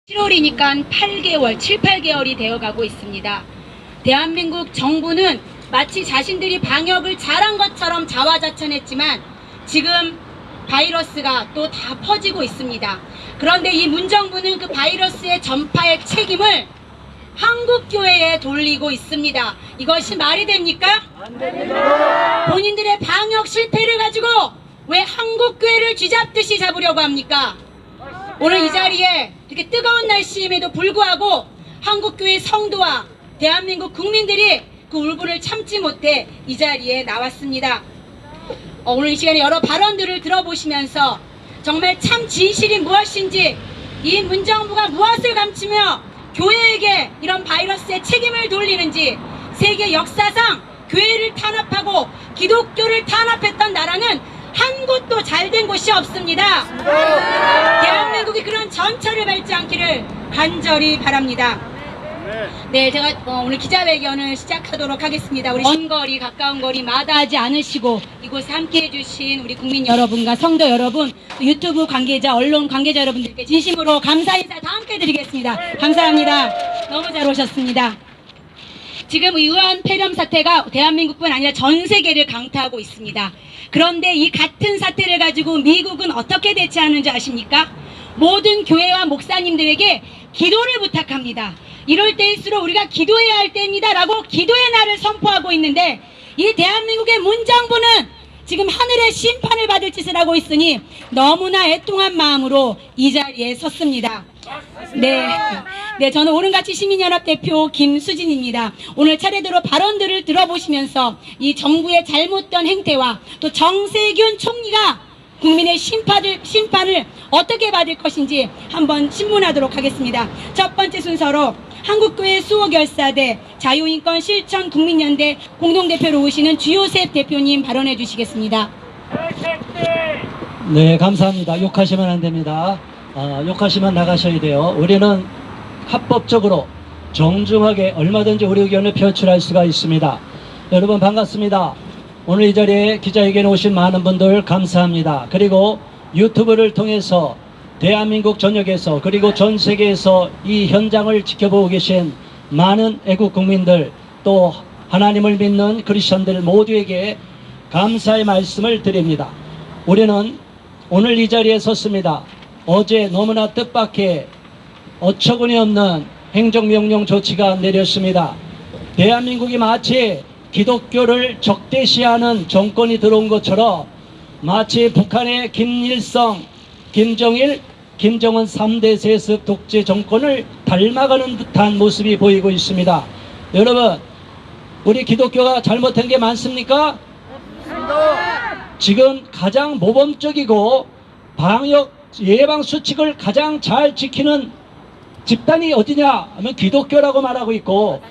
7월이니까 8개월, 7, 8개월이 되어가고 있습니다. 대한민국 정부는 마치 자신들이 방역을 잘한 것처럼 자화자찬했지만 지금 바이러스가 또 다 퍼지고 있습니다. 그런데 이 문정부는 그 바이러스의 전파의 책임을 한국교회에 돌리고 있습니다. 이것이 말이 됩니까? 안 됩니다. 본인들의 방역 실패를 가지고 왜 한국교회를 쥐잡듯이 잡으려고 합니까? 오늘 이 자리에 이렇게 뜨거운 날씨임에도 불구하고 한국교회 성도와 대한민국 국민들이 그 울분을 참지 못해 이 자리에 나왔습니다. 오늘 이 시간에 여러 발언들을 들어보시면서 정말 참 진실이 무엇인지, 이 문정부가 무엇을 감추며 교회에게 이런 바이러스의 책임을 돌리는지, 세계 역사상 교회를 탄압하고 기독교를 탄압했던 나라는 한 곳도 잘된 곳이 없습니다. 대한민국이 그런 전철을 밟지 않기를 간절히 바랍니다. 네, 제가 오늘 기자회견을 시작하도록 하겠습니다. 우리 먼 거리, 가까운 거리 마다하지 않으시고 이곳에 함께해 주신 우리 국민 여러분과 성도 여러분, 유튜브 관계자, 언론 관계자 여러분들께 진심으로 감사 인사 다 함께 드리겠습니다. 감사합니다. 너무 잘 오셨습니다. 지금 의원 폐렴 사태가 대한민국뿐 아니라 전 세계를 강타하고 있습니다. 그런데 이 같은 사태를 가지고 미국은 어떻게 대처하는지 아십니까? 모든 교회와 목사님들에게 기도를 부탁합니다. 이럴 때일수록 우리가 기도해야 할 때입니다 라고 기도의 날을 선포하고 있는데, 이 대한민국의 문정부는 지금 하늘의 심판을 받을 짓을 하고 있으니 너무나 애통한 마음으로 이 자리에 섰습니다. 네, 저는 오른가치 시민연합 대표 김수진입니다. 오늘 차례대로 발언들을 들어보시면서 이 정부의 잘못된 행태와 또 정세균 총리가 국민의 심판을 어떻게 받을 것인지 한번 신문하도록 하겠습니다. 첫 번째 순서로 한국교회 수호결사대 자유인권 실천 국민연대 공동대표로 오시는 주요셉 대표님 발언해 주시겠습니다. 네, 감사합니다. 욕하시면 안 됩니다. 욕하시면 나가셔야 돼요. 우리는 합법적으로 정중하게 얼마든지 우리 의견을 표출할 수가 있습니다. 여러분 반갑습니다. 오늘 이 자리에 기자회견에 오신 많은 분들 감사합니다. 그리고 유튜브를 통해서 대한민국 전역에서 그리고 전 세계에서 이 현장을 지켜보고 계신 많은 애국 국민들, 또 하나님을 믿는 크리스천들 모두에게 감사의 말씀을 드립니다. 우리는 오늘 이 자리에 섰습니다. 어제 너무나 뜻밖의 어처구니 없는 행정명령 조치가 내렸습니다. 대한민국이 마치 기독교를 적대시하는 정권이 들어온 것처럼 마치 북한의 김일성, 김정일, 김정은 3대 세습 독재 정권을 닮아가는 듯한 모습이 보이고 있습니다. 여러분, 우리 기독교가 잘못한 게 많습니까? 지금 가장 모범적이고 방역 예방 수칙을 가장 잘 지키는 집단이 어디냐 하면 기독교라고 말하고 있고,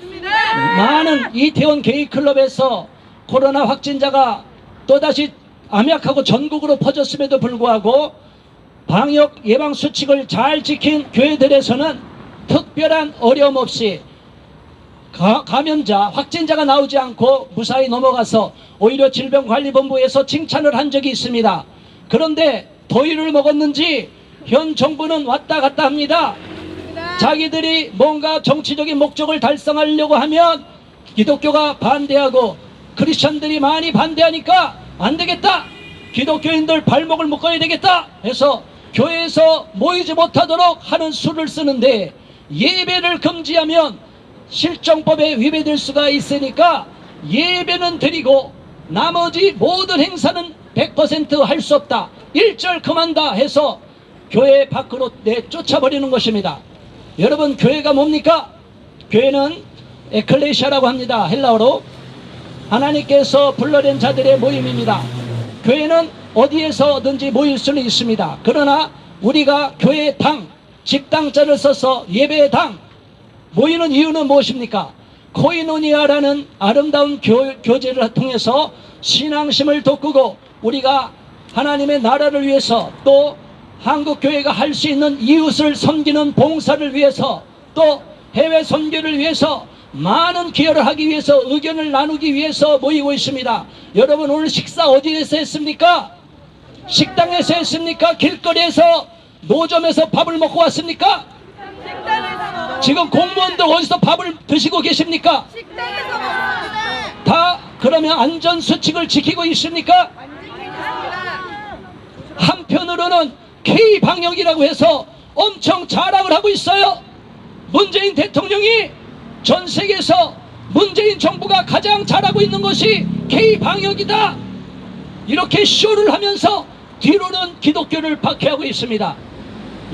많은 이태원 게이클럽에서 코로나 확진자가 또다시 암약하고 전국으로 퍼졌음에도 불구하고 방역 예방 수칙을 잘 지킨 교회들에서는 특별한 어려움 없이 감염자, 확진자가 나오지 않고 무사히 넘어가서 오히려 질병관리본부에서 칭찬을 한 적이 있습니다. 그런데 더위를 먹었는지 현 정부는 왔다 갔다 합니다. 자기들이 뭔가 정치적인 목적을 달성하려고 하면 기독교가 반대하고 크리스천들이 많이 반대하니까 안 되겠다, 기독교인들 발목을 묶어야 되겠다 해서 교회에서 모이지 못하도록 하는 수를 쓰는데, 예배를 금지하면 실정법에 위배될 수가 있으니까 예배는 드리고 나머지 모든 행사는 100% 할 수 없다, 일절 금한다 해서 교회 밖으로 내쫓아버리는 것입니다. 여러분, 교회가 뭡니까? 교회는 에클레시아라고 합니다. 헬라어로 하나님께서 불러낸 자들의 모임입니다. 교회는 어디에서든지 모일 수는 있습니다. 그러나 우리가 교회의 당, 집당자를 써서 예배의 당 모이는 이유는 무엇입니까? 코이노니아라는 아름다운 교제를 통해서 신앙심을 돋구고 우리가 하나님의 나라를 위해서, 또 한국교회가 할 수 있는 이웃을 섬기는 봉사를 위해서, 또 해외 선교를 위해서 많은 기여를 하기 위해서, 의견을 나누기 위해서 모이고 있습니다. 여러분, 오늘 식사 어디에서 했습니까? 식당에서 했습니까? 길거리에서, 노점에서 밥을 먹고 왔습니까? 지금 공무원들 어디서 밥을 드시고 계십니까? 식당에서 먹습니다. 다 그러면 안전수칙을 지키고 있습니까? 안 지키고 있습니다. 한편으로는 K방역이라고 해서 엄청 자랑을 하고 있어요. 문재인 대통령이 전 세계에서 문재인 정부가 가장 잘하고 있는 것이 K방역이다, 이렇게 쇼를 하면서 뒤로는 기독교를 박해하고 있습니다.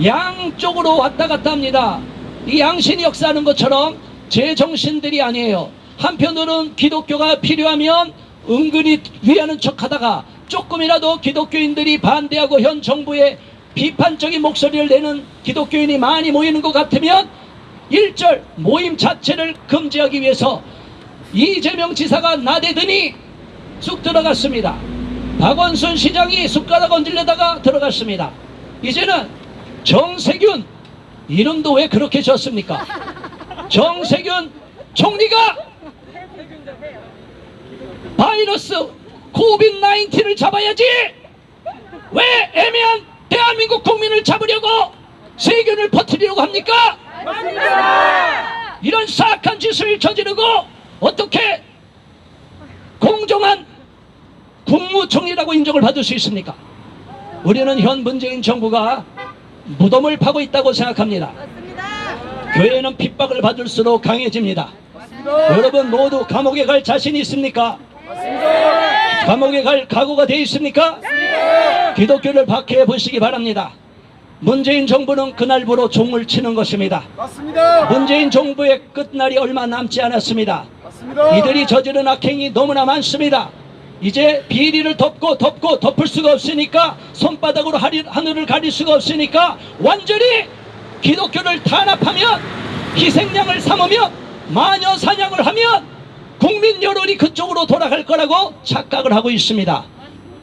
양쪽으로 왔다 갔다 합니다. 이 양신이 역사하는 것처럼 제정신들이 아니에요. 한편으로는 기독교가 필요하면 은근히 위하는 척하다가 조금이라도 기독교인들이 반대하고 현 정부에 비판적인 목소리를 내는 기독교인이 많이 모이는 것 같으면 일절 모임 자체를 금지하기 위해서 이재명 지사가 나대더니 쑥 들어갔습니다. 박원순 시장이 숟가락 얹으려다가 들어갔습니다. 이제는 정세균, 이름도 왜 그렇게 졌습니까? 정세균 총리가 바이러스 코비드-19를 잡아야지 왜 애매한 대한민국 국민을 잡으려고 세균을 퍼뜨리려고 합니까? 이런 사악한 짓을 저지르고 어떻게 공정한 국무총리라고 인정을 받을 수 있습니까? 우리는 현 문재인 정부가 무덤을 파고 있다고 생각합니다. 교회는 핍박을 받을수록 강해집니다. 여러분 모두 감옥에 갈 자신 있습니까? 감옥에 갈 각오가 되어 있습니까? 기독교를 박해해 보시기 바랍니다. 문재인 정부는 그날부로 종을 치는 것입니다. 문재인 정부의 끝날이 얼마 남지 않았습니다. 이들이 저지른 악행이 너무나 많습니다. 이제 비리를 덮을 수가 없으니까, 손바닥으로 하늘을 가릴 수가 없으니까 완전히 기독교를 탄압하면, 희생양을 삼으면, 마녀 사냥을 하면 국민 여론이 그쪽으로 돌아갈 거라고 착각을 하고 있습니다.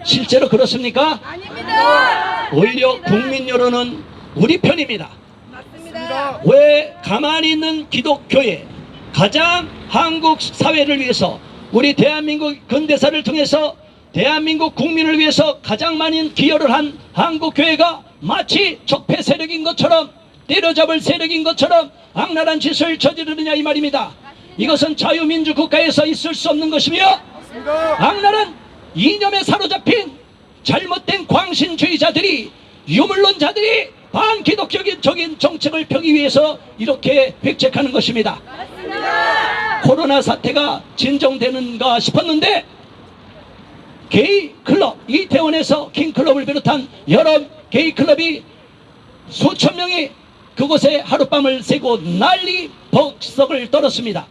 실제로 그렇습니까? 아닙니다. 오히려 국민 여론은 우리 편입니다. 맞습니다. 왜 가만히 있는 기독교에 가장 한국 사회를 위해서, 우리 대한민국 근대사를 통해서 대한민국 국민을 위해서 가장 많은 기여를 한 한국교회가 마치 적폐 세력인 것처럼, 때려잡을 세력인 것처럼 악랄한 짓을 저지르느냐 이 말입니다. 이것은 자유민주 국가에서 있을 수 없는 것이며, 악랄한 이념에 사로잡힌 잘못된 광신주의자들이, 유물론자들이 반기독적인 정책을 펴기 위해서 이렇게 획책하는 것입니다. 코로나 사태가 진정되는가 싶었는데 게이 클럽, 이태원에서 킹클럽을 비롯한 여러 게이 클럽이 수천 명이 그곳에 하룻밤을 새고 난리 법석을 떨었습니다.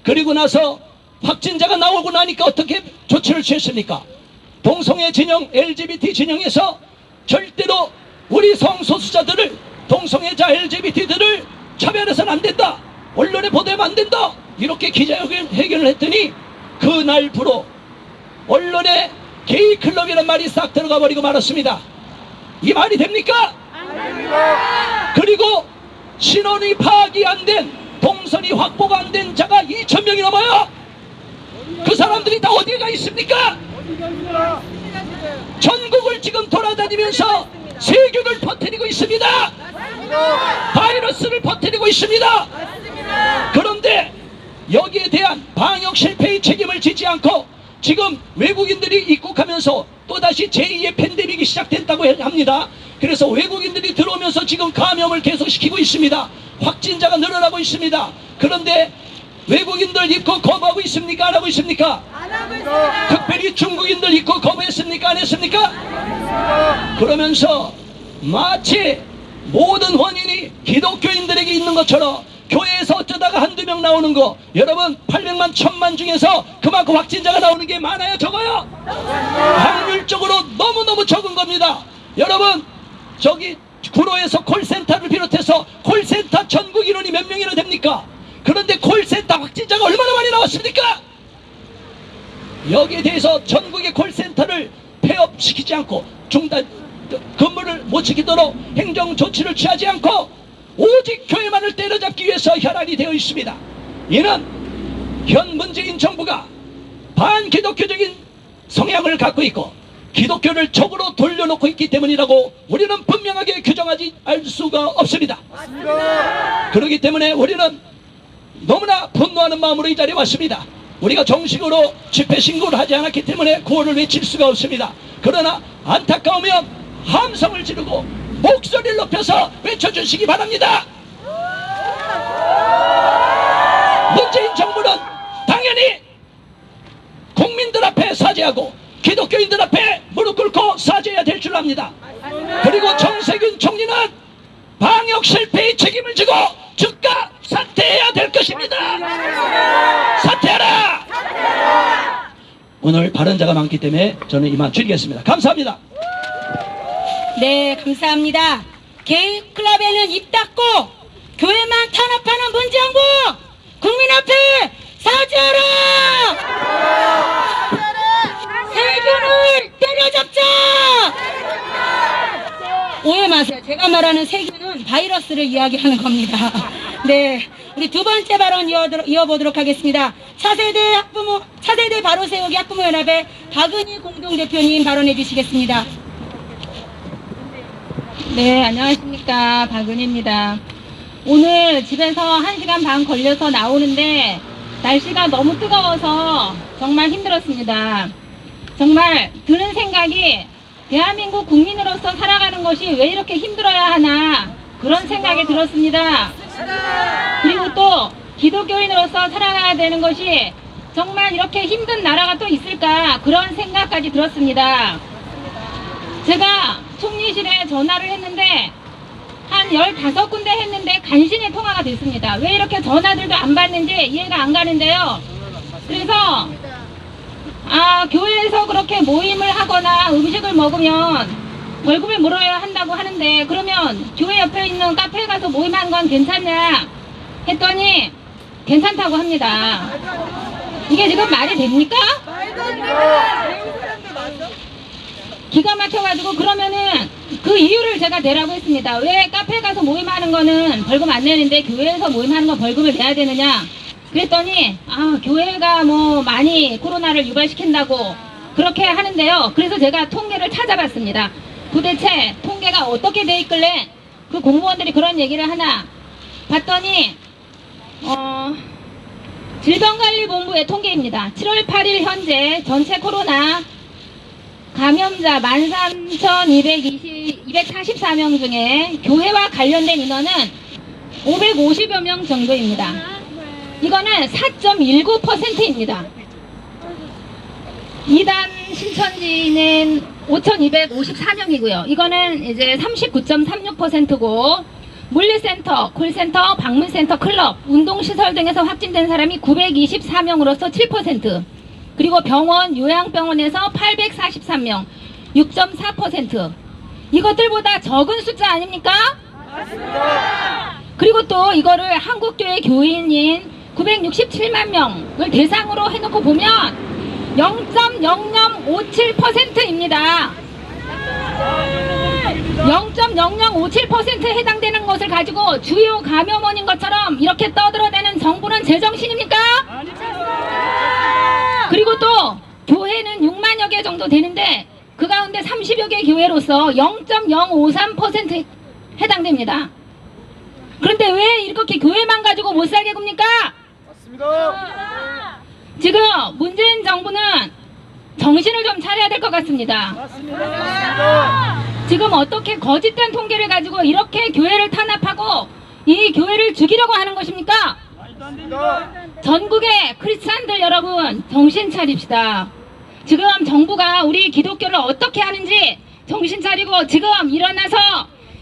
그리고 나서 확진자가 나오고 나니까 어떻게 조치를 취했습니까? 동성애 진영, LGBT 진영에서 절대로 우리 성소수자들을, 동성애자 LGBT들을 차별해서는 안 된다, 언론에 보도하면 안 된다, 이렇게 기자회견을 했더니 그날부로 언론에 게이클럽이라는 말이 싹 들어가 버리고 말았습니다. 이 말이 됩니까? 그리고 신원이 파악이 안 된, 동선이 확보가 안 된 자가 2,000명이 넘어요. 그 사람들이 다 어디에 가 있습니까? 전국을 지금 돌아다니면서 세균을 퍼뜨리고 있습니다. 바이러스를 퍼뜨리고 있습니다. 그런데 여기에 대한 방역 실패의 책임을 지지 않고 지금 외국인들이 입국하면서 또다시 제2의 팬데믹이 시작됐다고 합니다. 그래서 외국인들이 들어오면서 지금 감염을 계속시키고 있습니다. 확진자가 늘어나고 있습니다. 그런데 외국인들 입국 거부하고 있습니까? 안 하고 있습니까? 안 하고 있습니다. 특별히 중국인들 입국 거부했습니까? 안 했습니까? 그러면서 마치 모든 원인이 기독교인들에게 있는 것처럼 교회에서 어쩌다가 한두 명 나오는 거, 여러분 800만 1000만 중에서 그만큼 확진자가 나오는 게 많아요, 적어요? 확률적으로 너무너무 적은 겁니다. 여러분 저기 구로에서 콜센터를 비롯해서 콜센터 전국 인원이 몇 명이나 됩니까? 그런데 콜센터 확진자가 얼마나 많이 나왔습니까? 여기에 대해서 전국의 콜센터를 폐업시키지 않고 근무를 못 시키도록 행정 조치를 취하지 않고 오직 교회만을 때려잡기 위해서 혈안이 되어 있습니다. 이는 현 문재인 정부가 반기독교적인 성향을 갖고 있고 기독교를 적으로 돌려놓고 있기 때문이라고 우리는 분명하게 규정하지 알 수가 없습니다. 그렇기 때문에 우리는 너무나 분노하는 마음으로 이 자리에 왔습니다. 우리가 정식으로 집회 신고를 하지 않았기 때문에 구호를 외칠 수가 없습니다. 그러나 안타까우면 함성을 지르고 목소리를 높여서 외쳐주시기 바랍니다. 문재인 정부는 당연히 국민들 앞에 사죄하고 기독교인들 앞에 무릎 꿇고 사죄해야 될 줄 압니다. 그리고 정세균 총리는 방역 실패의 책임을 지고 즉각 사퇴해야 될 것입니다. 사퇴하라! 오늘 발언자가 많기 때문에 저는 이만 줄이겠습니다. 감사합니다. 네, 감사합니다. 게이클럽에는 입 닫고 교회만 탄압하는 문정부 국민 앞에 사죄하라! 세균을 때려잡자! 오해 마세요. 제가 말하는 세균은 바이러스를 이야기하는 겁니다. 네, 우리 두 번째 발언 이어보도록 하겠습니다. 차세대 바로 세우기 학부모 연합의 박은희 공동대표님 발언해 주시겠습니다. 네, 안녕하십니까. 박은희입니다. 오늘 집에서 1시간 반 걸려서 나오는데 날씨가 너무 뜨거워서 정말 힘들었습니다. 정말 드는 생각이 대한민국 국민으로서 살아가는 것이 왜 이렇게 힘들어야 하나 그런 생각이 들었습니다. 그리고 또 기독교인으로서 살아가야 되는 것이 정말 이렇게 힘든 나라가 또 있을까 그런 생각까지 들었습니다. 제가 총리실에 전화를 했는데 한 15군데 했는데 간신히 통화가 됐습니다. 왜 이렇게 전화들도 안 받는지 이해가 안 가는데요. 그래서 교회에서 그렇게 모임을 하거나 음식을 먹으면 벌금을 물어야 한다고 하는데 그러면 교회 옆에 있는 카페에 가서 모임하는 건 괜찮냐 했더니 괜찮다고 합니다. 이게 지금 말이 됩니까? 기가 막혀가지고 그러면은 그 이유를 제가 내라고 했습니다. 왜 카페에 가서 모임하는 거는 벌금 안 내는데 교회에서 모임하는 건 벌금을 내야 되느냐 그랬더니 교회가 뭐 많이 코로나를 유발시킨다고 그렇게 하는데요. 그래서 제가 통계를 찾아봤습니다. 도대체 통계가 어떻게 돼 있길래 그 공무원들이 그런 얘기를 하나 봤더니 질병관리본부의 통계입니다. 7월 8일 현재 전체 코로나 감염자 13,244명 중에 교회와 관련된 인원은 550여 명 정도입니다. 이거는 4.19%입니다. 이단 신천지는 5,254명이고요. 이거는 이제 39.36%고 물리센터, 콜센터, 방문센터, 클럽, 운동시설 등에서 확진된 사람이 924명으로서 7%, 그리고 병원, 요양병원에서 843명, 6.4%. 이것들보다 적은 숫자 아닙니까? 맞습니다. 그리고 또 이거를 한국교회 교인인 967만 명을 대상으로 해놓고 보면 0.0057%입니다. 0.0057%에 해당되는 것을 가지고 주요 감염원인 것처럼 이렇게 떠들어대는 정부는 제정신입니까? 그리고 또 교회는 6만여 개 정도 되는데 그 가운데 30여 개 교회로서 0.053% 해당됩니다. 그런데 왜 이렇게 교회만 가지고 못 살게 굽니까? 맞습니다. 지금 문재인 정부는 정신을 좀 차려야 될 것 같습니다. 맞습니다. 지금 어떻게 거짓된 통계를 가지고 이렇게 교회를 탄압하고 이 교회를 죽이려고 하는 것입니까? 전국의 크리스찬들 여러분 정신 차립시다. 지금 정부가 우리 기독교를 어떻게 하는지 정신 차리고 지금 일어나서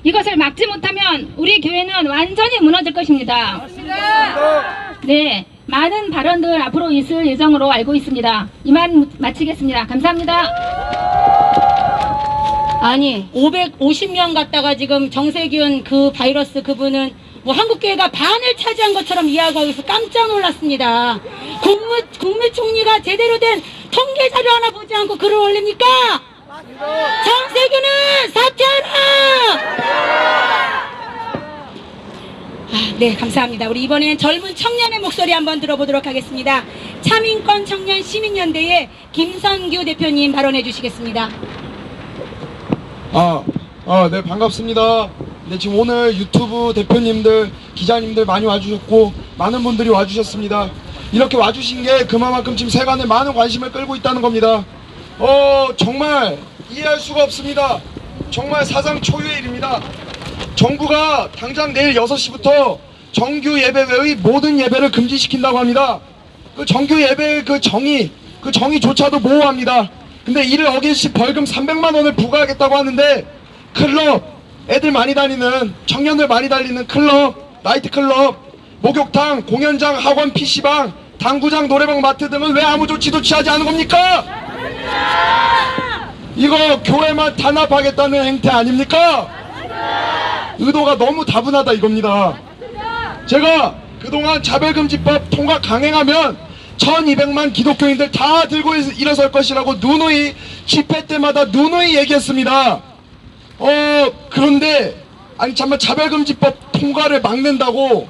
이것을 막지 못하면 우리 교회는 완전히 무너질 것입니다. 네, 많은 발언들 앞으로 있을 예정으로 알고 있습니다. 이만 마치겠습니다. 감사합니다. 아니 550명 갔다가 지금 정세균 그 바이러스 그분은 뭐 한국교회가 반을 차지한 것처럼 이야기하고 있어 깜짝 놀랐습니다. 국무총리가 제대로 된 통계 자료 하나 보지 않고 글을 올립니까? 정세균은 사퇴하라! 네, 감사합니다. 우리 이번엔 젊은 청년의 목소리 한번 들어보도록 하겠습니다. 참인권 청년 시민연대의 김선규 대표님 발언해 주시겠습니다. 네, 반갑습니다. 네, 지금 오늘 유튜브 대표님들, 기자님들 많이 와주셨고, 많은 분들이 와주셨습니다. 이렇게 와주신 게 그만큼 지금 세간에 많은 관심을 끌고 있다는 겁니다. 정말 이해할 수가 없습니다. 정말 사상 초유의 일입니다. 정부가 당장 내일 6시부터 정규 예배 외의 모든 예배를 금지시킨다고 합니다. 그 정규 예배의 그 정의조차도 모호합니다. 근데 이를 어길 시 벌금 300만 원을 부과하겠다고 하는데, 클럽, 애들 많이 다니는, 청년들 많이 다니는 클럽, 나이트클럽, 목욕탕, 공연장, 학원, PC방, 당구장, 노래방, 마트 등은 왜 아무 조치도 취하지 않은 겁니까? 이거 교회만 탄압하겠다는 행태 아닙니까? 의도가 너무 다분하다 이겁니다. 제가 그동안 차별금지법 통과 강행하면 1200만 기독교인들 다 들고 일어설 것이라고 누누이 집회 때마다 누누이 얘기했습니다. 그런데 아니 정말 차별금지법 통과를 막는다고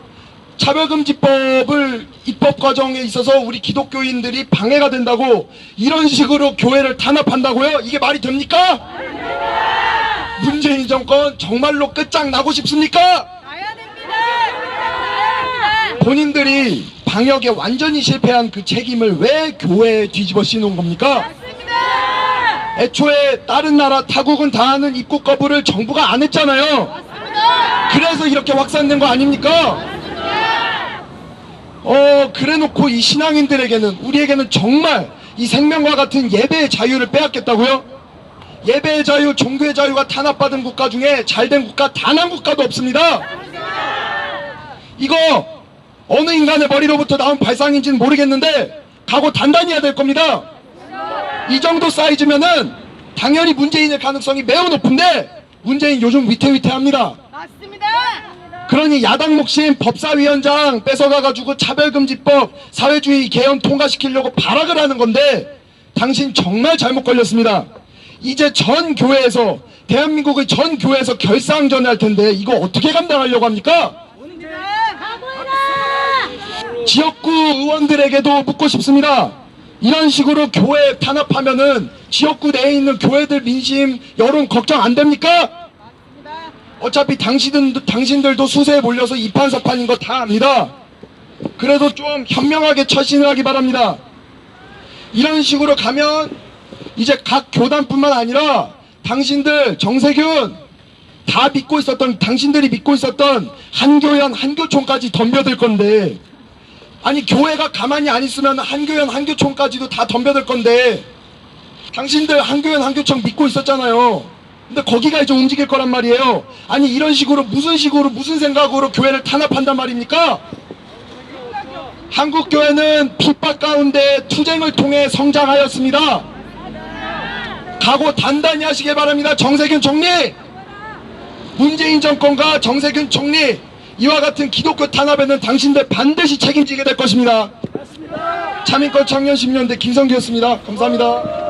차별금지법을 입법 과정에 있어서 우리 기독교인들이 방해가 된다고 이런 식으로 교회를 탄압한다고요? 이게 말이 됩니까? 문재인 정권 정말로 끝장나고 싶습니까? 나야 됩니다. 본인들이 방역에 완전히 실패한 그 책임을 왜 교회에 뒤집어 씌우는 겁니까? 맞습니다. 애초에 다른 나라 타국은 다 하는 입국 거부를 정부가 안 했잖아요. 맞습니다. 그래서 이렇게 확산된 거 아닙니까? 그래놓고 이 신앙인들에게는, 우리에게는 정말 이 생명과 같은 예배의 자유를 빼앗겠다고요? 예배의 자유, 종교의 자유가 탄압받은 국가 중에 잘된 국가 단 한 국가도 없습니다. 이거 어느 인간의 머리로부터 나온 발상인지는 모르겠는데 각오 단단히 해야 될 겁니다. 이 정도 사이즈면은 당연히 문재인의 가능성이 매우 높은데, 문재인 요즘 위태위태합니다. 맞습니다. 그러니 야당 몫인 법사위원장 뺏어가가지고 차별금지법, 사회주의 개헌 통과시키려고 발악을 하는 건데, 당신 정말 잘못 걸렸습니다. 이제 전 교회에서, 대한민국의 전 교회에서 결사항전을 할 텐데 이거 어떻게 감당하려고 합니까? 지역구 의원들에게도 묻고 싶습니다. 이런 식으로 교회 탄압하면은 지역구 내에 있는 교회들 민심, 여론 걱정 안 됩니까? 어차피 당신들도 수세에 몰려서 이판사판인 거 다 압니다. 그래도 좀 현명하게 처신을 하기 바랍니다. 이런 식으로 가면 이제 각 교단뿐만 아니라 당신들, 정세균, 다 믿고 있었던, 당신들이 믿고 있었던 한교연, 한교총까지 덤벼들 건데, 아니 교회가 가만히 안 있으면 한교연, 한교총까지도 다 덤벼들 건데, 당신들 한교연, 한교총 믿고 있었잖아요. 근데 거기가 이제 움직일 거란 말이에요. 아니 이런 식으로 무슨 생각으로 교회를 탄압한단 말입니까? 한국교회는 핍박 가운데 투쟁을 통해 성장하였습니다. 각오 단단히 하시길 바랍니다. 정세균 총리, 문재인 정권과 정세균 총리, 이와 같은 기독교 탄압에는 당신들 반드시 책임지게 될 것입니다. 차민권 청년 10년대 김성기였습니다. 감사합니다.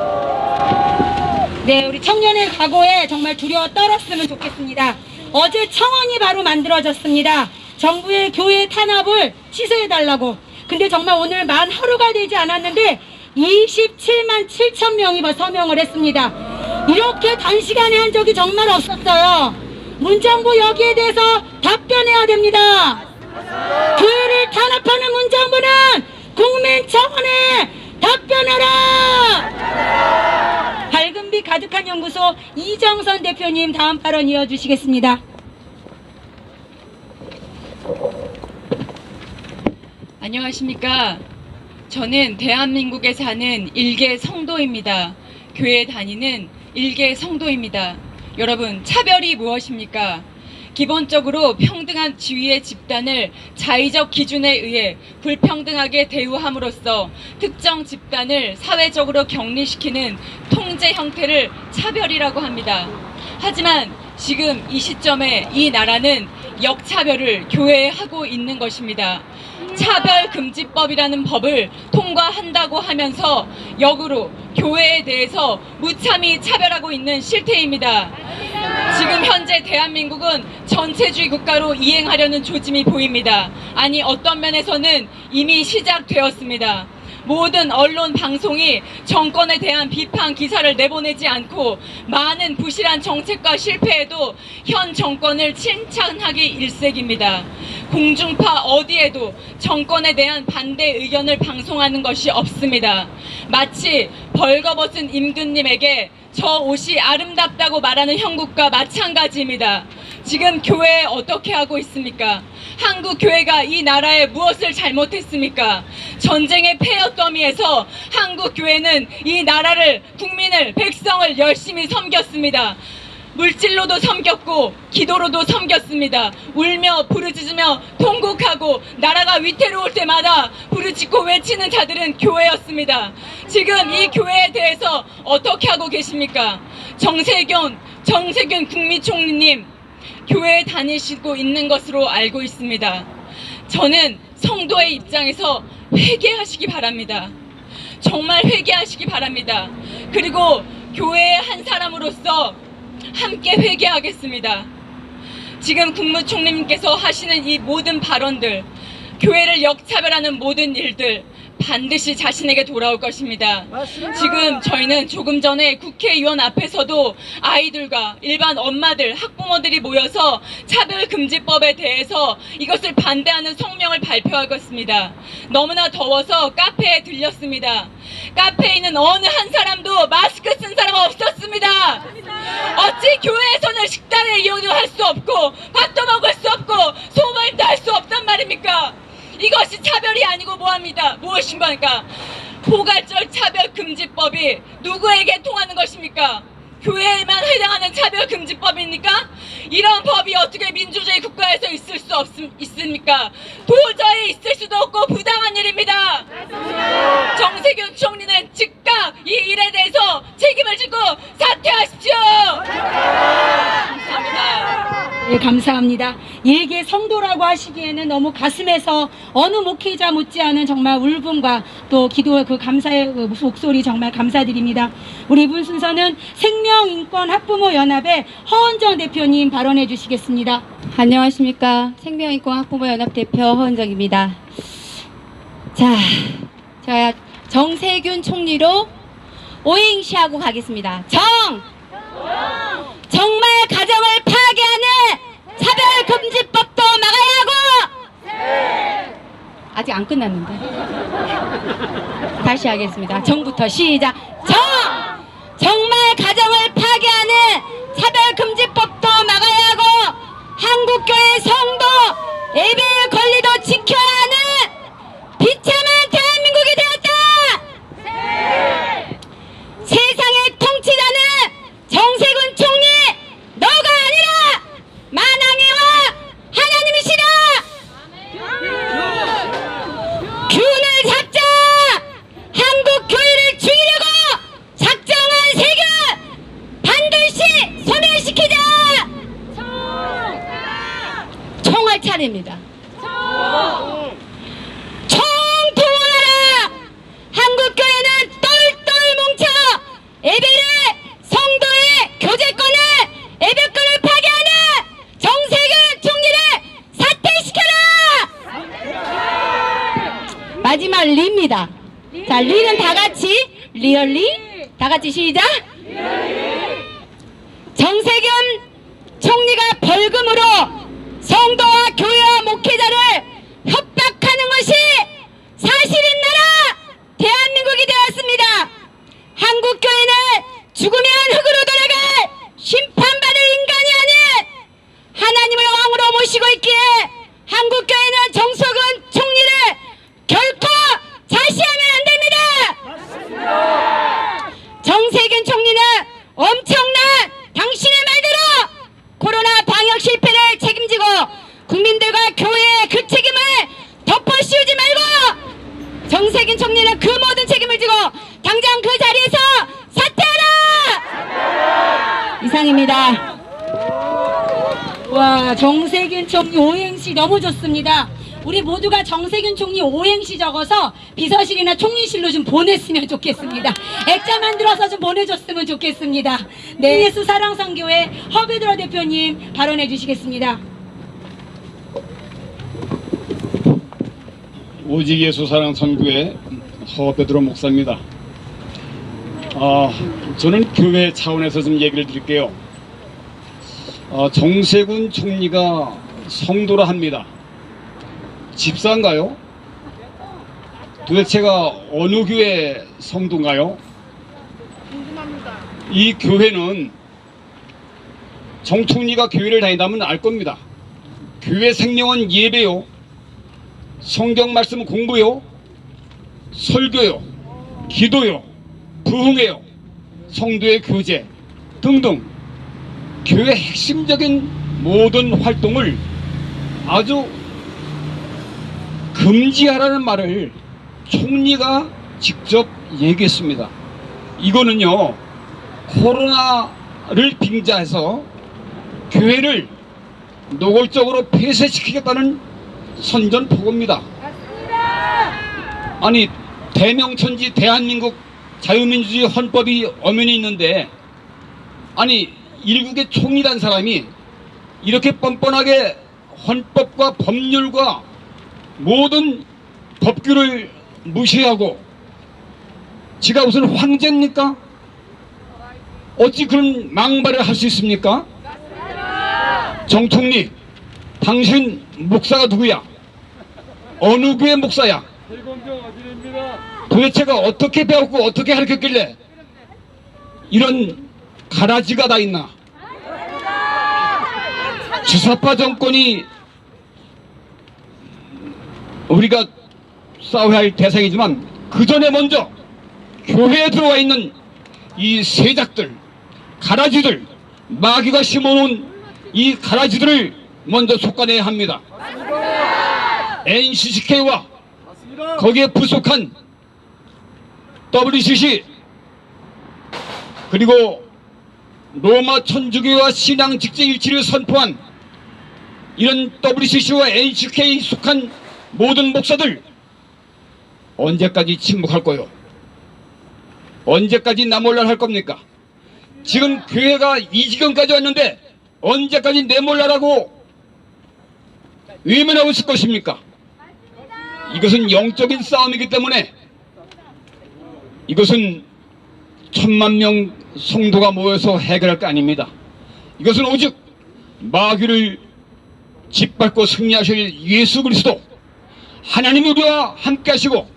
네, 우리 청년의 각오에 정말 두려워 떨었으면 좋겠습니다. 어제 청원이 바로 만들어졌습니다. 정부의 교회 탄압을 취소해달라고. 근데 정말 오늘 만 하루가 되지 않았는데 27만 7천 명이 서명을 했습니다. 이렇게 단시간에 한 적이 정말 없었어요. 문정부 여기에 대해서 답변해야 됩니다. 교회를 탄압하는 문정부는 국민 청원에 답변하라! 밝은빛 가득한 연구소 이정선 대표님 다음 발언 이어주시겠습니다. 안녕하십니까. 저는 대한민국에 사는 일개 성도입니다. 교회 다니는 일개 성도입니다. 여러분, 차별이 무엇입니까? 기본적으로 평등한 지위의 집단을 자의적 기준에 의해 불평등하게 대우함으로써 특정 집단을 사회적으로 격리시키는 통제 형태를 차별이라고 합니다. 하지만 지금 이 시점에 이 나라는 역차별을 교회에 하고 있는 것입니다. 차별금지법이라는 법을 통과한다고 하면서 역으로 교회에 대해서 무참히 차별하고 있는 실태입니다. 지금 현재 대한민국은 전체주의 국가로 이행하려는 조짐이 보입니다. 아니 어떤 면에서는 이미 시작되었습니다. 모든 언론 방송이 정권에 대한 비판 기사를 내보내지 않고 많은 부실한 정책과 실패에도 현 정권을 칭찬하기 일색입니다. 공중파 어디에도 정권에 대한 반대 의견을 방송하는 것이 없습니다. 마치 벌거벗은 임금님에게 저 옷이 아름답다고 말하는 형국과 마찬가지입니다. 지금 교회 어떻게 하고 있습니까? 한국 교회가 이 나라에 무엇을 잘못했습니까? 전쟁의 폐허 더미에서 한국 교회는 이 나라를, 국민을, 백성을 열심히 섬겼습니다. 물질로도 섬겼고 기도로도 섬겼습니다. 울며 부르짖으며 통곡하고 나라가 위태로울 때마다 부르짖고 외치는 자들은 교회였습니다. 지금 이 교회에 대해서 어떻게 하고 계십니까? 정세균 국무총리님 교회에 다니시고 있는 것으로 알고 있습니다. 저는 성도의 입장에서 회개하시기 바랍니다. 정말 회개하시기 바랍니다. 그리고 교회의 한 사람으로서 함께 회개하겠습니다. 지금 국무총리님께서 하시는 이 모든 발언들, 교회를 역차별하는 모든 일들 반드시 자신에게 돌아올 것입니다. 지금 저희는 조금 전에 국회의원 앞에서도 아이들과 일반 엄마들, 학부모들이 모여서 차별금지법에 대해서 이것을 반대하는 성명을 발표하겠습니다. 너무나 더워서 카페에 들렸습니다. 카페에 있는 어느 한 사람도 마스크 쓴 사람 없었습니다. 어찌 교회에서는 식당을 이용할 수 없고 밥도 먹을 수 없고 소모임도 할 수 없단 말입니까? 이것이 차별이 아니고 무엇인 겁니까? 포괄적 차별금지법이 누구에게 통하는 것입니까? 교회에만 해당하는 차별금지법입니까? 이런 법이 어떻게 민주주의 국가에서 있을 수 있습니까? 도저히 있을 수도 없고 부당한 일입니다. 정세균 총리는 즉각 이 일에 대해서 책임을 지고 사퇴하십시오. 감사합니다. 네, 감사합니다. 일개 성도라고 하시기에는 너무 가슴에서 어느 목회자 못지않은 정말 울분과 또 기도의 그 감사의 그 목소리 정말 감사드립니다. 우리 이분 순서는 생명인권학부모연합의 허은정 대표님 발언해 주시겠습니다. 안녕하십니까. 생명인권학부모연합 대표 허은정입니다. 자, 제가 정세균 총리로 오행시하고 가겠습니다. 정말 가정을 파괴하는 차별금지법도 막아야 하고 아직 안 끝났는데 다시 하겠습니다. 정부터 시작. 정말 가정을 파괴하는 차별금지법도 막아야 하고 한국교회 성도 예배의 권리도 지켜야 하는 비참한 대한민국이 되었다. 세상의 통치자는 정세균 총리 너가 아니라 만왕의 하나님이시라. 균을 잡자. 한국 교회를 죽이려고 작정한 세균 반드시 소멸시키자. 총할 차례입니다. 총통하라. 한국 교회는 똘똘 뭉쳐 예배를 성도의 교제권을 예배권을 파괴하는 정세균 총리를 사퇴시켜라. 마지막 리입니다. 자, 리는 다 같이 리얼리 다 같이 시작. 정세균 총리가 벌금으로 성도와 교회와 목회자를 협박하는 것이 사실인 나라 대한민국이 되었습니다. 한국 교회는 죽으면 흙으로 돌아갈 심판받을 인간이 아닌 하나님을 왕으로 모시고 있기에 한국 교회는 정세균 총리를 결코 자시하면 안 됩니다. 정세균 총리는 엄청난 당신의 말대로 코로나 방역 실패를 책임지고 국민들과 교회의 그 책임을 덮어씌우지 말고 정세균 총리는 그 모든 책임을 지고 당장 그 자리에서 사퇴하라! 이상입니다. 와, 정세균 총리 오행시 너무 좋습니다. 우리 모두가 정세균 총리 오행시 적어서 비서실이나 총리실로 좀 보냈으면 좋겠습니다. 액자 만들어서 좀 보내줬으면 좋겠습니다. 네, 예수 사랑선교회 허베드러 대표님 발언해 주시겠습니다. 오직 예수 사랑 선교회 허베드로 목사입니다. 저는 교회 차원에서 좀 얘기를 드릴게요. 정세균 총리가 성도라 합니다. 집사인가요? 도대체가 어느 교회 성도인가요? 이 교회는 정 총리가 교회를 다닌다면 알 겁니다. 교회 생명은 예배요, 성경 말씀 공부요, 설교요, 기도요, 부흥회요, 성도의 교제 등등 교회 핵심적인 모든 활동을 아주 금지하라는 말을 총리가 직접 얘기했습니다. 이거는요, 코로나를 빙자해서 교회를 노골적으로 폐쇄시키겠다는 선전포고입니다. 아니, 대명천지 대한민국 자유민주주의 헌법이 엄연히 있는데, 아니 일국의 총리란 사람이 이렇게 뻔뻔하게 헌법과 법률과 모든 법규를 무시하고 지가 무슨 황제입니까? 어찌 그런 망발을 할 수 있습니까? 정 총리, 당신 목사가 누구야? 어느 교회 목사야? 도대체가 어떻게 배웠고 어떻게 가르쳤길래 이런 가라지가 다 있나? 주사파 정권이 우리가 싸워야 할 대상이지만 그 전에 먼저 교회에 들어와 있는 이 세작들, 가라지들, 마귀가 심어놓은 이 가라지들을 먼저 촉간해야 합니다. NCCK와 거기에 부속한 WCC 그리고 로마 천주교와 신앙 직제 일치를 선포한 이런 WCC와 NCK에 속한 모든 목사들 언제까지 침묵할 거요? 언제까지 나몰랄 할 겁니까? 지금 교회가 이 지경까지 왔는데 언제까지 내몰라라고 외면하고 있을 것입니까? 이것은 영적인 싸움이기 때문에 이것은 1000만 명 성도가 모여서 해결할 게 아닙니다. 이것은 오직 마귀를 짓밟고 승리하실 예수 그리스도 하나님이 우리와 함께 하시고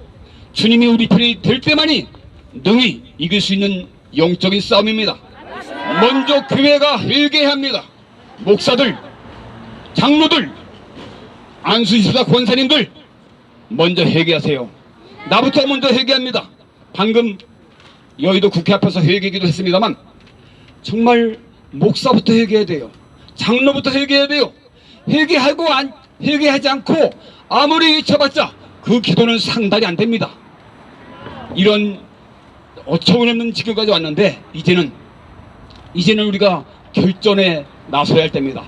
주님이 우리 편이 될 때만이 능히 이길 수 있는 영적인 싸움입니다. 먼저 교회가 회개해야 합니다. 목사들, 장로들, 안수지사 권사님들 먼저 회개하세요. 나부터 먼저 회개합니다. 방금 여의도 국회 앞에서 회개기도 했습니다만 정말 목사부터 회개해야 돼요. 장로부터 회개해야 돼요. 회개하지 않고 아무리 외쳐봤자 그 기도는 상달이 안 됩니다. 이런 어처구니없는 지경까지 왔는데 이제는 우리가 결전에 나서야 할 때입니다.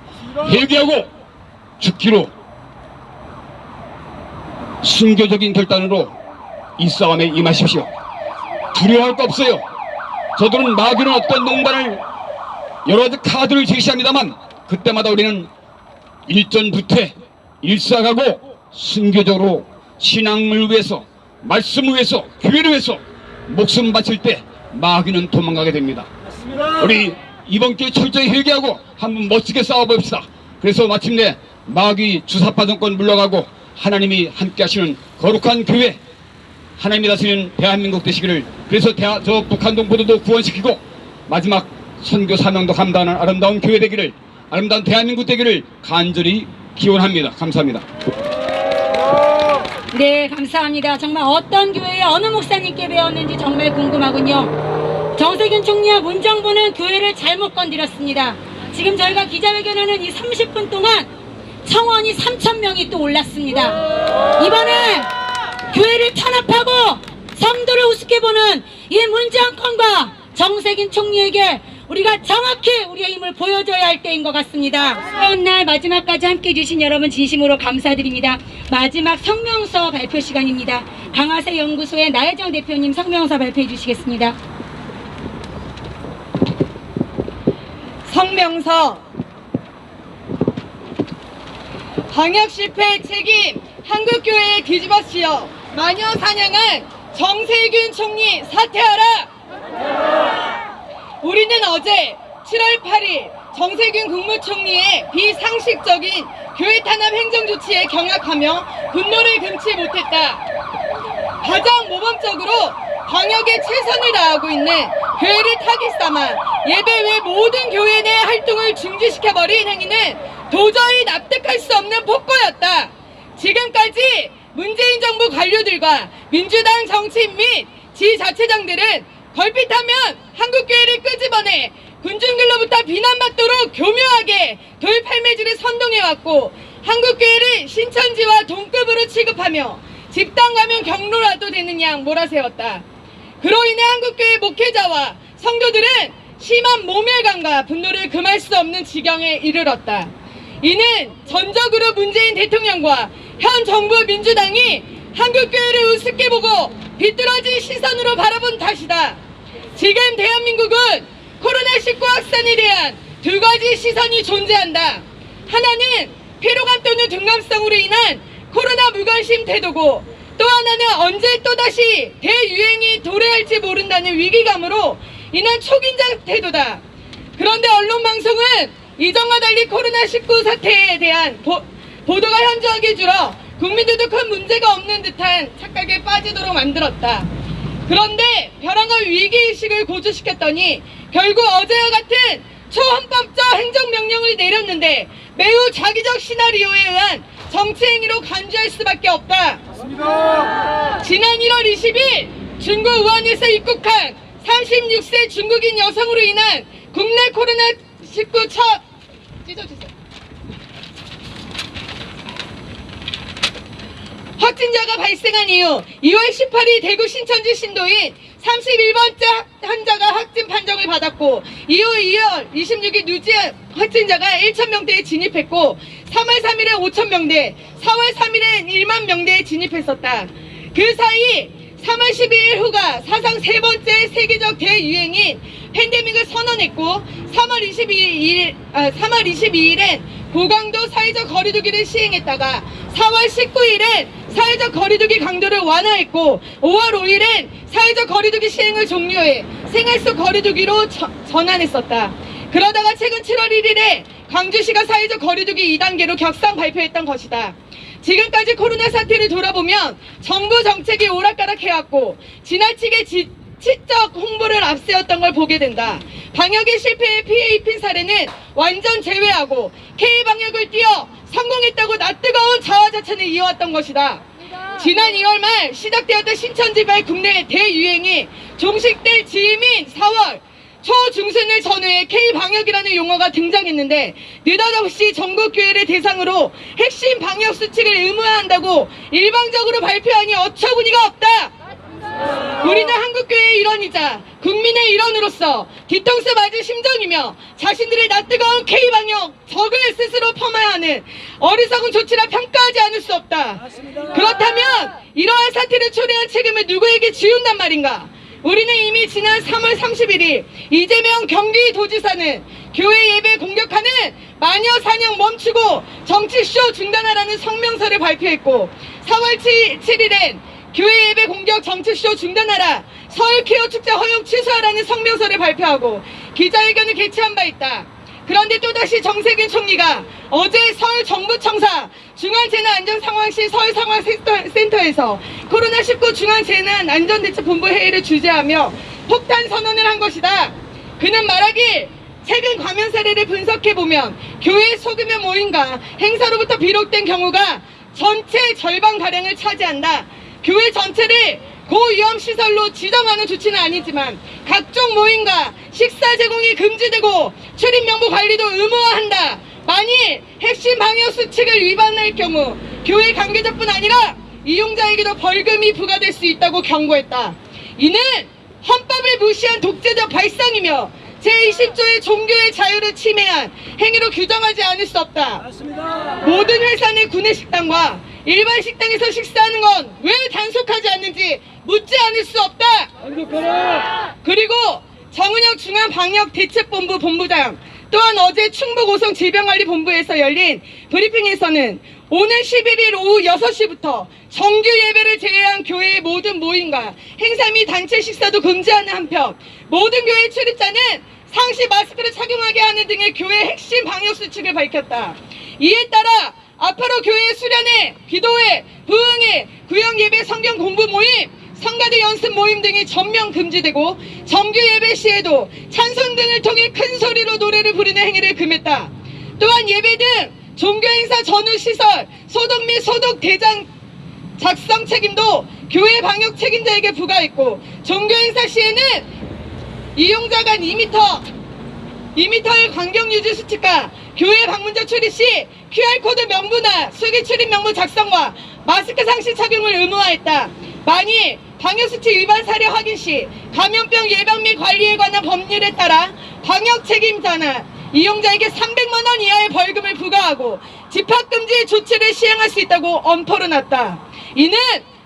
회개하고 죽기로 순교적인 결단으로 이 싸움에 임하십시오. 두려워할 거 없어요. 저들은 마귀는 어떤 농반을 여러 가지 카드를 제시합니다만 그때마다 우리는 일전부태 일사가고 순교적으로 신앙을 위해서, 말씀을 위해서, 교회를 위해서 목숨 바칠 때 마귀는 도망가게 됩니다. 우리 이번 기회에 철저히 회개하고 한번 멋지게 싸워봅시다. 그래서 마침내 마귀 주사파 정권 물러가고 하나님이 함께 하시는 거룩한 교회, 하나님이 다스리는 대한민국 되시기를, 그래서 저 북한 동포들도 구원시키고 마지막 선교 사명도 감당하는 아름다운 교회 되기를, 아름다운 대한민국 되기를 간절히 기원합니다. 감사합니다. 네, 감사합니다. 정말 어떤 교회에 어느 목사님께 배웠는지 정말 궁금하군요. 정세균 총리와 문정부는 교회를 잘못 건드렸습니다. 지금 저희가 기자회견하는 이 30분 동안 청원이 3,000명이 또 올랐습니다. 이번에 교회를 탄압하고 성도를 우습게 보는 이 문정권과 정세균 총리에게 우리가 정확히 우리의 힘을 보여줘야 할 때인 것 같습니다. 어려운 날 마지막까지 함께해 주신 여러분 진심으로 감사드립니다. 마지막 성명서 발표 시간입니다. 강화세 연구소의 나혜정 대표님 성명서 발표해 주시겠습니다. 성명서. 방역 실패 책임 한국교회에 뒤집어씌워 마녀 사냥한 정세균 총리 사퇴하라! 우리는 어제 7월 8일 정세균 국무총리의 비상식적인 교회 탄압 행정 조치에 경악하며 분노를 금치 못했다. 가장 모범적으로 방역에 최선을 다하고 있는 교회를 타깃 삼아 예배 외 모든 교회 내 활동을 중지시켜버린 행위는 도저히 납득할 수 없는 폭거였다. 지금까지 문재인 정부 관료들과 민주당 정치인 및 지자체장들은 걸핏하면 한국교회를 끄집어내 군중들로부터 비난받도록 교묘하게 돌팔매질을 선동해왔고 한국교회를 신천지와 동급으로 취급하며 집단 감염 경로라도 되는 양 몰아세웠다. 그로 인해 한국교회 목회자와 성도들은 심한 모멸감과 분노를 금할 수 없는 지경에 이르렀다. 이는 전적으로 문재인 대통령과 현 정부 민주당이 한국교회를 우습게 보고 비뚤어진 시선으로 바라본 탓이다. 지금 대한민국은 코로나19 확산에 대한 두 가지 시선이 존재한다. 하나는 피로감 또는 둔감성으로 인한 코로나 무관심 태도고, 또 하나는 언제 또다시 대유행이 도래할지 모른다는 위기감으로 인한 초긴장 태도다. 그런데 언론방송은 이전과 달리 코로나19 사태에 대한 보도가 현저하게 줄어 국민들도 큰 문제가 없는 듯한 착각에 빠지도록 만들었다. 그런데 벼랑과 위기의식을 고조시켰더니 결국 어제와 같은 초헌법적 행정명령을 내렸는데 매우 자기적 시나리오에 의한 정치행위로 간주할 수밖에 없다. 지난 1월 20일 중국 우한에서 입국한 36세 중국인 여성으로 인한 국내 코로나19 첫 확진자가 발생한 이후 2월 18일 대구 신천지 신도인 31번째 환자가 확진 판정을 받았고, 이후 2월 26일 누지 확진자가 1,000명대에 진입했고 3월 3일에 5,000명대, 4월 3일엔 1만 명대에 진입했었다. 그 사이 3월 12일 후가 사상 세 번째 세계적 대유행인 팬데믹을 선언했고 3월 22일엔 고강도 사회적 거리두기를 시행했다가 4월 19일엔 사회적 거리두기 강도를 완화했고 5월 5일엔 사회적 거리두기 시행을 종료해 생활 속 거리두기로 전환했었다. 그러다가 최근 7월 1일에 광주시가 사회적 거리두기 2단계로 격상 발표했던 것이다. 지금까지 코로나 사태를 돌아보면 정부 정책이 오락가락해왔고 지나치게 지적 홍보를 앞세웠던 걸 보게 된다. 방역의 실패에 피해 입힌 사례는 완전 제외하고 K방역을 띄어 성공했다고 낯뜨거운 자화자찬을 이어왔던 것이다. 지난 2월 말 시작되었던 신천지발 국내 대유행이 종식될 즈음인 4월 초중순을 전후해 K방역이라는 용어가 등장했는데 느닷없이 전국교회를 대상으로 핵심 방역수칙을 의무화한다고 일방적으로 발표하니 어처구니가 없다. 우리는 한국교회의 일원이자 국민의 일원으로서 뒤통수 맞은 심정이며 자신들의 낯뜨거운 K방역 적을 스스로 폄하해야 하는 어리석은 조치라 평가하지 않을 수 없다. 그렇다면 이러한 사태를 초래한 책임을 누구에게 지운단 말인가? 우리는 이미 지난 3월 31일 이재명 경기도지사는 교회 예배 공격하는 마녀 사냥 멈추고 정치쇼 중단하라는 성명서를 발표했고 4월 7일엔 교회 예배 공격 정치쇼 중단하라, 서울 케어 축제 허용 취소하라는 성명서를 발표하고 기자회견을 개최한 바 있다. 그런데 또다시 정세균 총리가 어제 서울 정부청사 중앙재난안전상황실 서울상황센터에서 코로나19 중앙재난안전대책본부 회의를 주재하며 폭탄 선언을 한 것이다. 그는 말하길 최근 감염 사례를 분석해보면 교회 소규모 모임과 행사로부터 비롯된 경우가 전체 절반가량을 차지한다. 교회 전체를 고위험 시설로 지정하는 조치는 아니지만 각종 모임과 식사 제공이 금지되고 출입 명부 관리도 의무화한다. 만일 핵심 방역 수칙을 위반할 경우 교회 관계자뿐 아니라 이용자에게도 벌금이 부과될 수 있다고 경고했다. 이는 헌법을 무시한 독재적 발상이며 제20조의 종교의 자유를 침해한 행위로 규정하지 않을 수 없다. 모든 회사 내 구내식당과 일반 식당에서 식사하는 건 왜 단속하지 않는지 묻지 않을 수 없다. 그리고 정은혁 중앙방역대책본부 본부장, 또한 어제 충북오송질병관리본부에서 열린 브리핑에서는 오는 11일 오후 6시부터 정규 예배를 제외한 교회의 모든 모임과 행사 및 단체 식사도 금지하는 한편 모든 교회 출입자는 상시 마스크를 착용하게 하는 등의 교회 핵심 방역수칙을 밝혔다. 이에 따라 앞으로 교회 수련회, 기도회, 부흥회, 구역예배, 성경 공부 모임, 성가대 연습 모임 등이 전면 금지되고 정규 예배 시에도 찬송 등을 통해 큰 소리로 노래를 부르는 행위를 금했다. 또한 예배 등 종교행사 전후 시설, 소독 및 소독 대장 작성 책임도 교회 방역 책임자에게 부과했고 종교행사 시에는 이용자 간 2m의 간격 유지 수칙과 교회 방문자 출입 시 QR코드 명부나 수기 출입 명부 작성과 마스크 상시 착용을 의무화했다. 만일 방역수칙 위반 사례 확인 시 감염병 예방 및 관리에 관한 법률에 따라 방역 책임자나 이용자에게 300만 원 이하의 벌금을 부과하고 집합금지 조치를 시행할 수 있다고 엄포를 놨다. 이는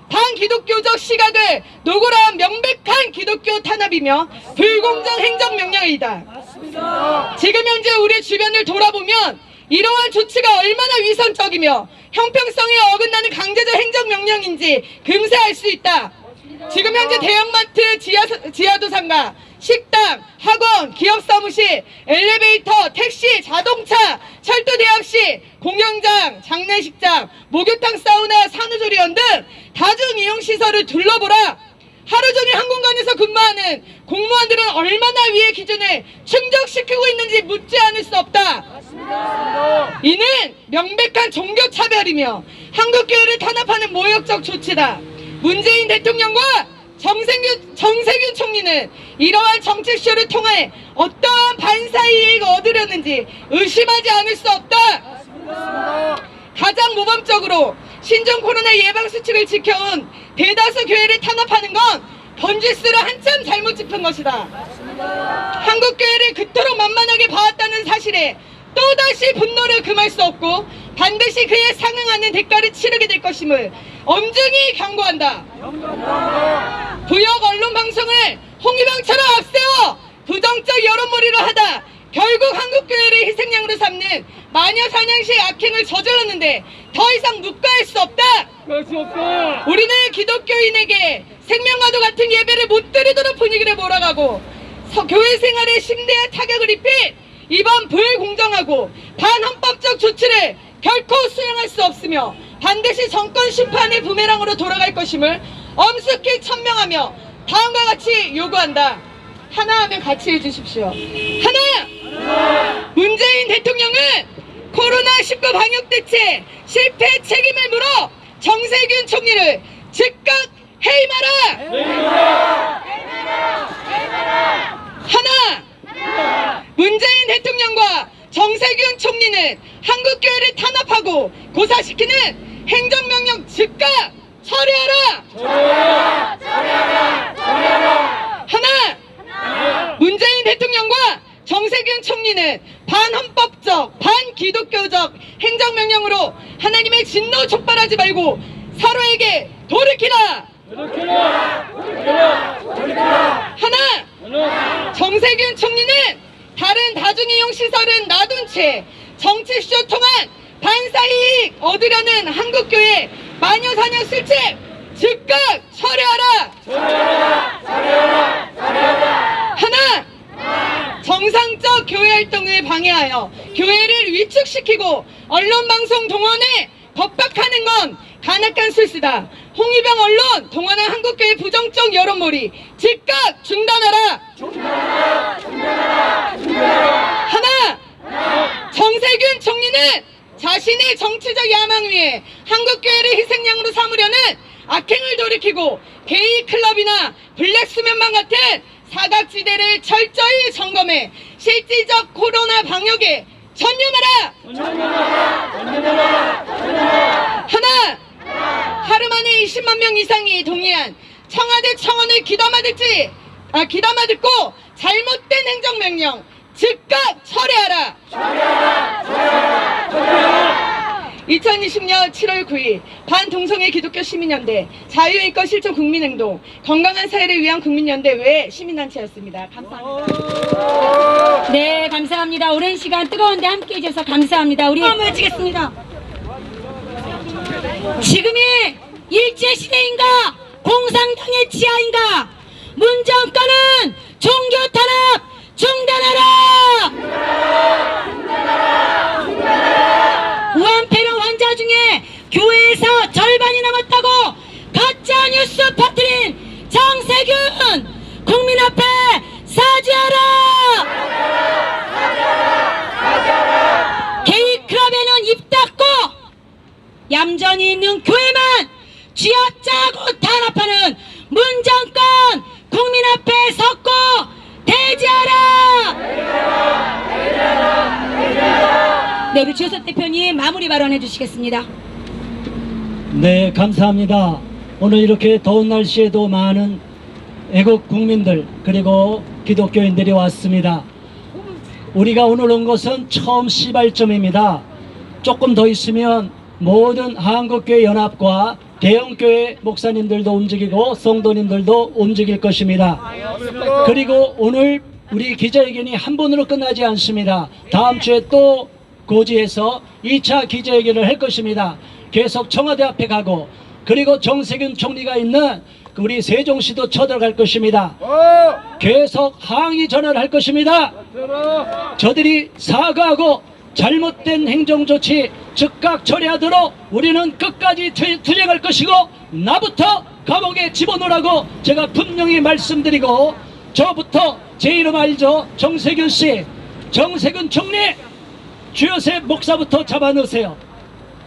반기독교적 시각을 노골한 명백한 기독교 탄압이며 불공정 행정명령이다. 지금 현재 우리 주변을 돌아보면 이러한 조치가 얼마나 위선적이며 형평성에 어긋나는 강제적 행정명령인지 금세알 수 있다. 지금 현재 대형마트 지하도상가, 식당, 학원, 기업사무실, 엘리베이터, 택시, 자동차, 철도대합시, 공연장, 장례식장, 목욕탕, 사우나, 산후조리원 등 다중이용시설을 둘러보라. 하루 종일 한 공간에서 근무하는 공무원들은 얼마나 위의 기준을 충족시키고 있는지 묻지 않을 수 없다. 이는 명백한 종교차별이며 한국교회를 탄압하는 모욕적 조치다. 문재인 대통령과 정세균 총리는 이러한 정책쇼를 통해 어떠한 반사이익을 얻으려는지 의심하지 않을 수 없다. 가장 모범적으로 신종 코로나 예방수칙을 지켜온 대다수 교회를 탄압하는 건 번지수를 한참 잘못 짚은 것이다. 한국교회를 그토록 만만하게 봐왔다는 사실에 또다시 분노를 금할 수 없고 반드시 그에 상응하는 대가를 치르게 될 것임을 엄중히 경고한다. 부역 언론 방송을 홍위병처럼 앞세워 부정적 여론몰이를 하다 결국 한국교회를 희생양으로 삼는 마녀 사냥시의 악행을 저질렀는데 더 이상 묵과할 수 없다. 우리는 기독교인에게 생명과도 같은 예배를 못 드리도록 분위기를 몰아가고 교회 생활에 심대한 타격을 입힌 이번 불공정하고 반헌법적 조치를 결코 수용할 수 없으며 반드시 정권 심판의 부메랑으로 돌아갈 것임을 엄숙히 천명하며 다음과 같이 요구한다. 하나 하면 같이 해주십시오. 하나! 문재인 대통령은 코로나19 방역대책 실패 책임을 물어 정세균 총리를 즉각 해임하라! 하나! 문재인 대통령과 정세균 총리는 한국교회를 탄압하고 고사시키는 행정명령 즉각 철회하라! 하나! 문재인 대통령과 정세균 총리는 반헌법적, 반기독교적 행정명령으로 하나님의 진노 촉발하지 말고 서로에게 돌이키라! 하나! 정세균 총리는 다른 다중이용시설은 놔둔 채 정치쇼 통한 반사이익 얻으려는 한국교회 마녀사냥 실책 즉각 철회하라! 하나! 정상적 교회 활동을 방해하여 교회를 위축시키고 언론방송 동원에 겁박하는 건 간악한 술수다. 홍위병 언론 동원한 한국교회 부정적 여론몰이 즉각 중단하라! 하나! 정세균 총리는 자신의 정치적 야망 위에 한국교회를 희생양으로 삼으려는 악행을 돌이키고 게이 클럽이나 블랙수면만 같은 사각지대를 철저히 점검해 실질적 코로나 방역에 전념하라! 하나! 하루 만에 20만 명 이상이 동의한 청와대 청원을 귀담아 듣고 잘못된 행정명령 즉각 철회하라! 2020년 7월 9일 반동성애 기독교 시민연대, 자유인권 실천 국민행동, 건강한 사회를 위한 국민연대 외 시민단체였습니다. 감사합니다. 네, 감사합니다. 오랜 시간 뜨거운데 함께 해주셔서 감사합니다. 우리 마음을 치겠습니다. 지금이 일제시대인가 공산당의 치하인가? 문정권은 종교탄압 중단하라! 우한폐렴 환자 중에 교회에서 절반이 남았다고 가짜뉴스 퍼뜨린 정세균 국민 앞에 사죄하라! 게이클럽에는 입 닫고 얌전히 있는 교회만 쥐어짜고 탄압하는 문정권 국민 앞에 섰고 대지하라! 네, 우리 주호섭 대표님 마무리 발언해 주시겠습니다. 네, 감사합니다. 오늘 이렇게 더운 날씨에도 많은 애국 국민들 그리고 기독교인들이 왔습니다. 우리가 오늘 온 것은 처음 시발점입니다. 조금 더 있으면 모든 한국교회 연합과 대형교회 목사님들도 움직이고 성도님들도 움직일 것입니다. 그리고 오늘 우리 기자회견이 한 번으로 끝나지 않습니다. 다음 주에 또 고지해서 2차 기자회견을 할 것입니다. 계속 청와대 앞에 가고 그리고 정세균 총리가 있는 우리 세종시도 쳐들어갈 것입니다. 계속 항의 전화를 할 것입니다. 저들이 사과하고 잘못된 행정조치 즉각 처리하도록 우리는 끝까지 투쟁할 것이고 나부터 감옥에 집어넣으라고 제가 분명히 말씀드리고 저부터 제 이름 알죠? 정세균 씨, 정세균 총리, 주요셉 목사부터 잡아넣으세요.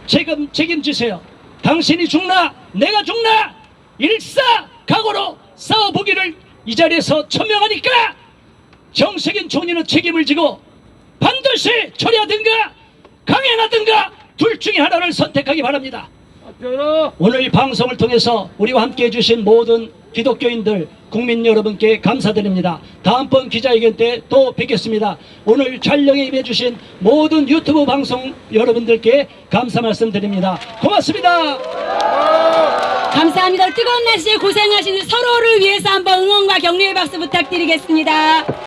책임지세요. 당신이 죽나 내가 죽나 일사각오로 싸워보기를 이 자리에서 천명하니까 정세균 총리는 책임을 지고 반드시 처리하든가 강행하든가 둘 중에 하나를 선택하기 바랍니다. 오늘 이 방송을 통해서 우리와 함께 해주신 모든 기독교인들 국민 여러분께 감사드립니다. 다음번 기자회견 때 또 뵙겠습니다. 오늘 촬영에 임해주신 모든 유튜브 방송 여러분들께 감사 말씀드립니다. 고맙습니다. 감사합니다. 뜨거운 날씨에 고생하시는 서로를 위해서 한번 응원과 격려의 박수 부탁드리겠습니다.